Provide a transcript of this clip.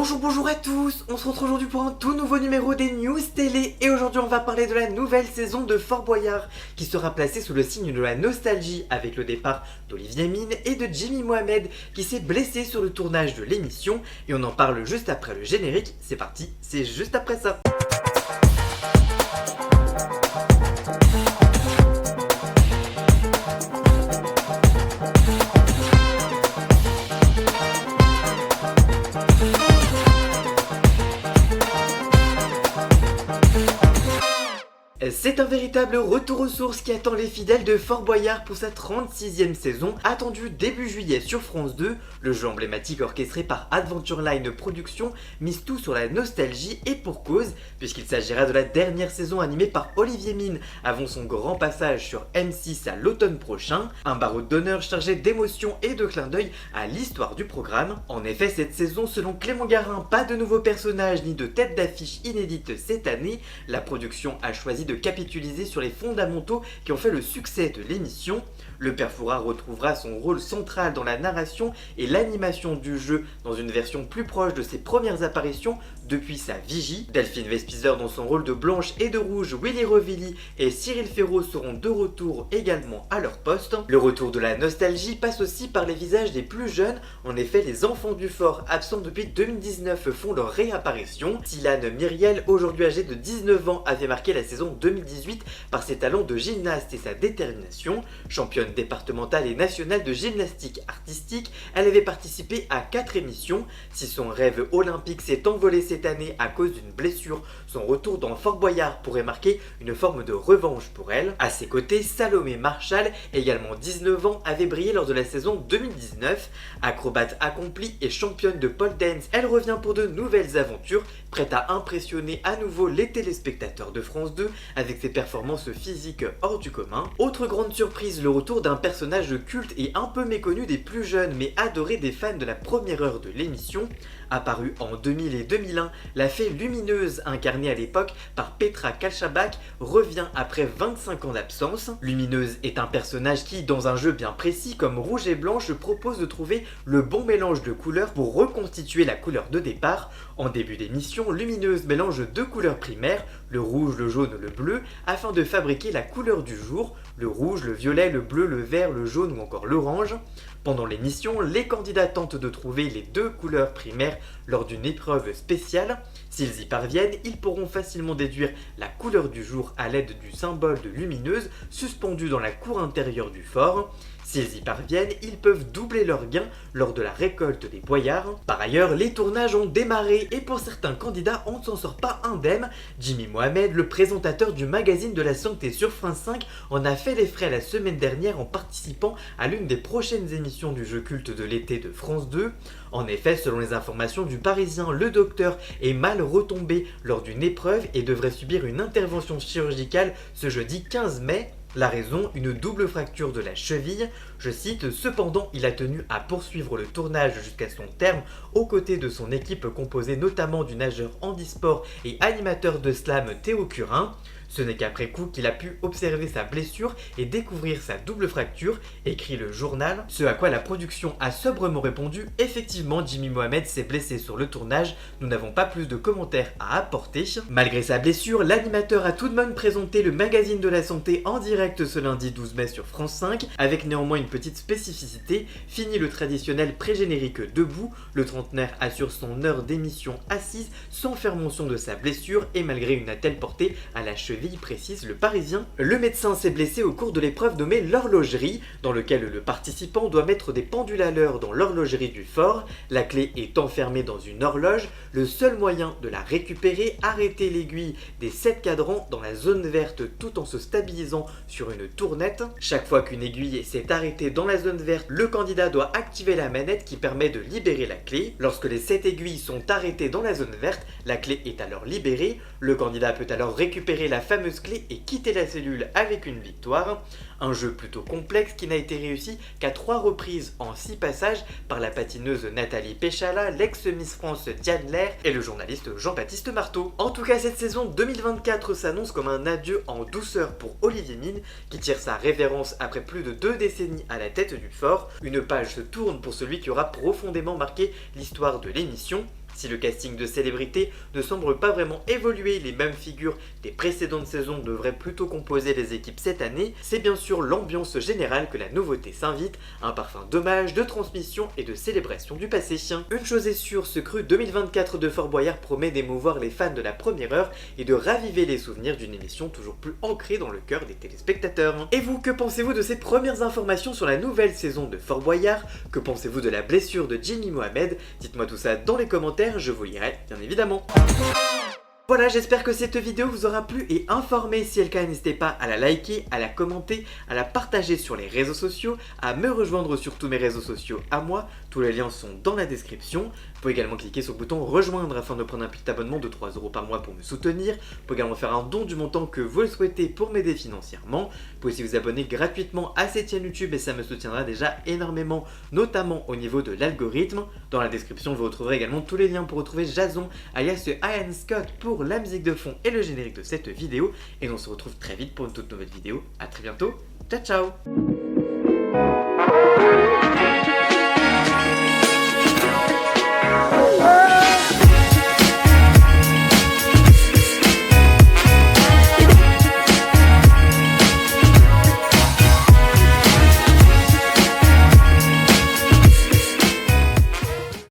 Bonjour à tous, on se retrouve aujourd'hui pour un tout nouveau numéro des News Télé et aujourd'hui on va parler de la nouvelle saison de Fort Boyard qui sera placée sous le signe de la nostalgie avec le départ d'Olivier Mine et de Jimmy Mohamed qui s'est blessé sur le tournage de l'émission et on en parle juste après le générique. C'est parti, c'est juste après ça. C'est un véritable retour aux sources qui attend les fidèles de Fort Boyard pour sa 36e saison, attendue début juillet sur France 2. Le jeu emblématique orchestré par Adventure Line Productions mise tout sur la nostalgie et pour cause, puisqu'il s'agira de la dernière saison animée par Olivier Mine avant son grand passage sur M6 à l'automne prochain. Un barreau d'honneur chargé d'émotions et de clins d'œil à l'histoire du programme. En effet, cette saison, selon Clément Garin, pas de nouveaux personnages ni de têtes d'affiche inédites cette année. La production a choisi de capitaliser sur les fondamentaux qui ont fait le succès de l'émission. Le père Fouras retrouvera son rôle central dans la narration et l'animation du jeu dans une version plus proche de ses premières apparitions depuis sa vigie. Delphine Vespizer dans son rôle de Blanche et de Rouge, Willy Revilly et Cyril Ferraud seront de retour également à leur poste. Le retour de la nostalgie passe aussi par les visages des plus jeunes. En effet, les enfants du fort absents depuis 2019 font leur réapparition. Tylane Myriel, aujourd'hui âgée de 19 ans, avait marqué la saison 2018 par ses talents de gymnaste et sa détermination. Championne départementale et nationale de gymnastique artistique, elle avait participé à 4 émissions. Si son rêve olympique s'est envolé cette année à cause d'une blessure, son retour dans Fort Boyard pourrait marquer une forme de revanche pour elle. À ses côtés, Salomé Marchal, également 19 ans, avait brillé lors de la saison 2019. Acrobate accomplie et championne de pole dance, elle revient pour de nouvelles aventures, prête à impressionner à nouveau les téléspectateurs de France 2 avec ses performances physiques hors du commun. Autre grande surprise, le retour d'un personnage culte et un peu méconnu des plus jeunes mais adoré des fans de la première heure de l'émission. Apparue en 2000 et 2001, la fée lumineuse incarnée à l'époque par Petra Kalchabak revient après 25 ans d'absence. Lumineuse est un personnage qui, dans un jeu bien précis comme Rouge et Blanche, propose de trouver le bon mélange de couleurs pour reconstituer la couleur de départ. En début d'émission, Lumineuse mélange deux couleurs primaires, le rouge, le jaune, le bleu, afin de fabriquer la couleur du jour, le rouge, le violet, le bleu, le vert, le jaune ou encore l'orange. Pendant l'émission, les candidats tentent de trouver les deux couleurs primaires lors d'une épreuve spéciale. S'ils y parviennent, ils pourront facilement déduire la couleur du jour à l'aide du symbole de Lumineuse suspendu dans la cour intérieure du fort. S'ils y parviennent, ils peuvent doubler leur gain lors de la récolte des boyards. Par ailleurs, les tournages ont démarré et pour certains candidats, on ne s'en sort pas indemne. Jimmy Mohamed, le présentateur du magazine de la santé sur France 5, en a fait les frais la semaine dernière en participant à l'une des prochaines émissions du jeu culte de l'été de France 2. En effet, selon les informations du Parisien, le docteur est mal retombé lors d'une épreuve et devrait subir une intervention chirurgicale ce jeudi 15 mai. La raison, une double fracture de la cheville. Je cite, cependant, il a tenu à poursuivre le tournage jusqu'à son terme aux côtés de son équipe composée notamment du nageur handisport et animateur de slam Théo Curin. Ce n'est qu'après coup qu'il a pu observer sa blessure et découvrir sa double fracture, écrit le journal. Ce à quoi la production a sobrement répondu, effectivement Jimmy Mohamed s'est blessé sur le tournage, nous n'avons pas plus de commentaires à apporter. Malgré sa blessure, l'animateur a tout de même présenté le magazine de la santé en direct ce lundi 12 mai sur France 5, avec néanmoins une petite spécificité, fini le traditionnel pré-générique debout, le trentenaire assure son heure d'émission assise sans faire mention de sa blessure et malgré une attelle portée à la cheville, précise le Parisien. Le médecin s'est blessé au cours de l'épreuve nommée l'horlogerie, dans lequel le participant doit mettre des pendules à l'heure dans l'horlogerie du fort. La clé est enfermée dans une horloge. Le seul moyen de la récupérer, arrêter l'aiguille des 7 cadrans dans la zone verte tout en se stabilisant sur une tournette. Chaque fois qu'une aiguille s'est arrêtée dans la zone verte, le candidat doit activer la manette qui permet de libérer la clé. Lorsque les 7 aiguilles sont arrêtées dans la zone verte, la clé est alors libérée. Le candidat peut alors récupérer la fameuse clé et quitter la cellule avec une victoire. Un jeu plutôt complexe qui n'a été réussi qu'à 3 reprises en 6 passages par la patineuse Nathalie Péchala, l'ex-Miss France Diane Lair et le journaliste Jean-Baptiste Marteau. En tout cas, cette saison 2024 s'annonce comme un adieu en douceur pour Olivier Mine qui tire sa révérence après plus de 2 décennies à la tête du fort. Une page se tourne pour celui qui aura profondément marqué l'histoire de l'émission. Si le casting de célébrités ne semble pas vraiment évoluer, les mêmes figures des précédentes saisons devraient plutôt composer les équipes cette année, c'est bien sûr l'ambiance générale que la nouveauté s'invite, un parfum d'hommage, de transmission et de célébration du passé. Une chose est sûre, ce cru 2024 de Fort Boyard promet d'émouvoir les fans de la première heure et de raviver les souvenirs d'une émission toujours plus ancrée dans le cœur des téléspectateurs. Et vous, que pensez-vous de ces premières informations sur la nouvelle saison de Fort Boyard? Que pensez-vous de la blessure de Jimmy Mohamed? Dites-moi tout ça dans les commentaires, je vous lirai bien évidemment. Voilà, j'espère que cette vidéo vous aura plu et informé. Si c'est le cas, n'hésitez pas à la liker, à la commenter, à la partager sur les réseaux sociaux, à me rejoindre sur tous mes réseaux sociaux à moi. Tous les liens sont dans la description. Vous pouvez également cliquer sur le bouton rejoindre afin de prendre un petit abonnement de 3 € par mois pour me soutenir. Vous pouvez également faire un don du montant que vous le souhaitez pour m'aider financièrement. Vous pouvez aussi vous abonner gratuitement à cette chaîne YouTube et ça me soutiendra déjà énormément, notamment au niveau de l'algorithme. Dans la description, vous retrouverez également tous les liens pour retrouver Jason, alias Ian Scott, pour la musique de fond et le générique de cette vidéo. Et on se retrouve très vite pour une toute nouvelle vidéo. A très bientôt. Ciao ciao.